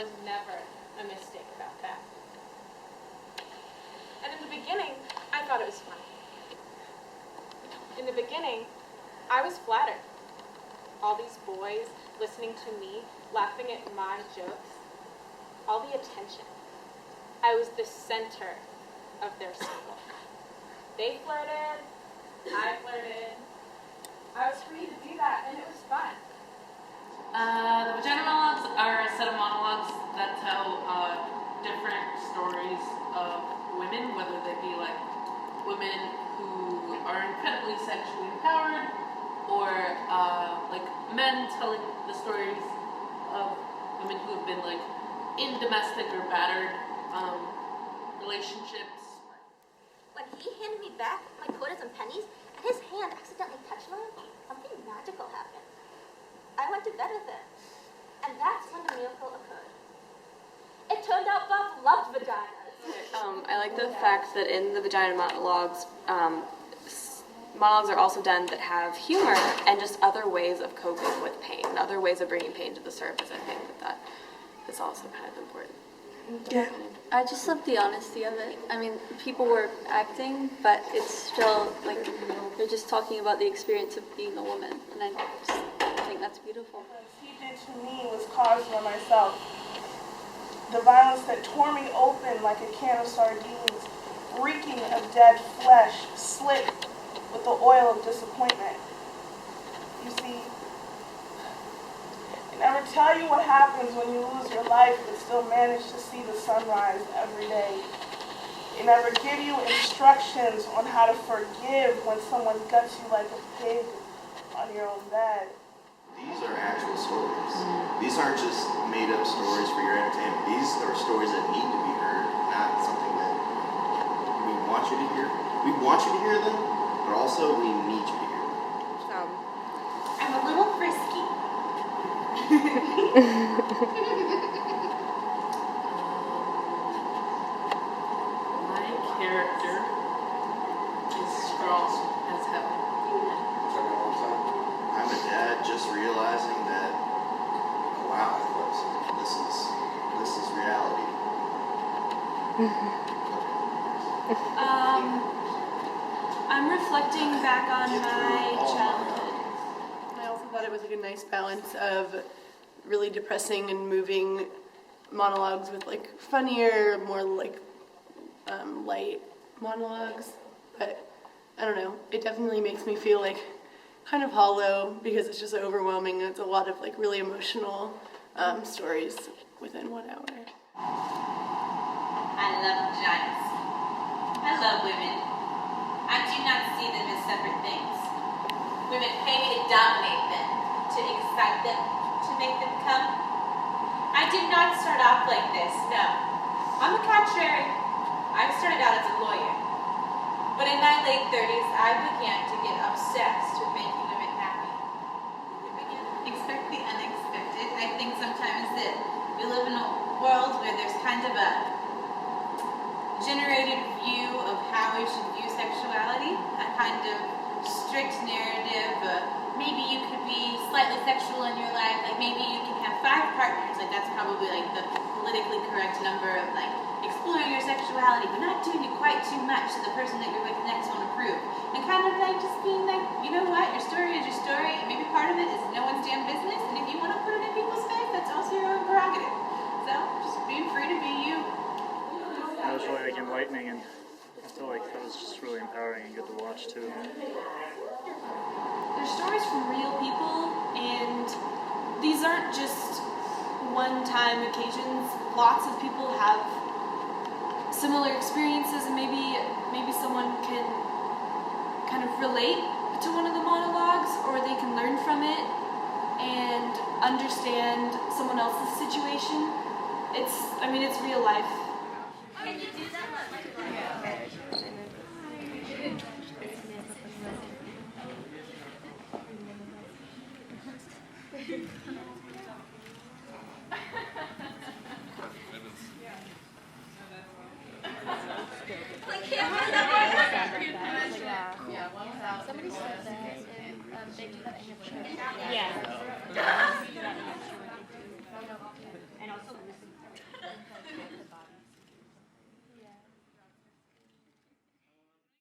was never a mistake about that. And in the beginning, I thought it was funny. In the beginning, I was flattered. All these boys listening to me, laughing at my jokes, all the attention. I was the center of their circle. They flirted, I flirted. I was free to do that, and it was fun. The Vagina Monologues are a set of monologues that tell different stories of women, whether they be like women who are incredibly sexually empowered, or like men telling the stories of women who have been like in domestic or battered relationships. When he handed me back my quarters and pennies, and his hand accidentally touched mine, something magical happened. I went to bed with it, and that's when the miracle occurred. It turned out Bob loved vaginas. I like the fact that in the Vagina Monologues, monologues are also done that have humor and just other ways of coping with pain, other ways of bringing pain to the surface. I think that is also kind of important. Yeah. I just love the honesty of it. I mean, people were acting, but it's still like they're just talking about the experience of being a woman, and I just think that's beautiful. What he did to me was caused by myself. The violence that tore me open like a can of sardines, reeking of dead flesh, slick with the oil of disappointment. You see, they never tell you what happens when you lose your life but still manage to see the sunrise every day. They never give you instructions on how to forgive when someone guts you like a pig on your own bed. These are actual stories. These aren't just made-up stories for your entertainment. These are stories that need to be heard, not something that we want you to hear. We want you to hear them, but also we need you to hear them. I'm a little frisky. My character is strong as hell. I'm a dad just realizing that, wow, this is reality. I'm reflecting back on my childhood. I also thought it was like a nice balance of really depressing and moving monologues with like funnier, more like light monologues. But I don't know, it definitely makes me feel like kind of hollow because it's just overwhelming and it's a lot of like really emotional stories within 1 hour. I love vaginas. I love women. I do not see them as separate things. Women pay me to dominate them, to excite them, to make them come. I did not start off like this, no. On the contrary, I started out as a lawyer. But in my late 30s, I began to get obsessed with making women happy. Expect the unexpected. I think sometimes that we live in a world where there's kind of a generated view of how we should view sexuality, a kind of strict narrative. Maybe you could be slightly sexual in your life, like maybe you can have 5 partners, like that's probably like the politically correct number of like exploring your sexuality, but not doing it quite too much so the person that you're with next won't approve. And kind of like just being like, you know what, your story is your story, and maybe part of it is no one's damn business, and if you want to put it in people's face, that's also your own prerogative. So, just being free to be you. That was really like enlightening, and I feel like that was just really empowering and good to watch too. They're stories from real people, and these aren't just one-time occasions. Lots of people have similar experiences, and maybe someone can kind of relate to one of the monologues, or they can learn from it and understand someone else's situation. It's real life. Can you do that? Somebody said that, and they do that in your church. Yeah.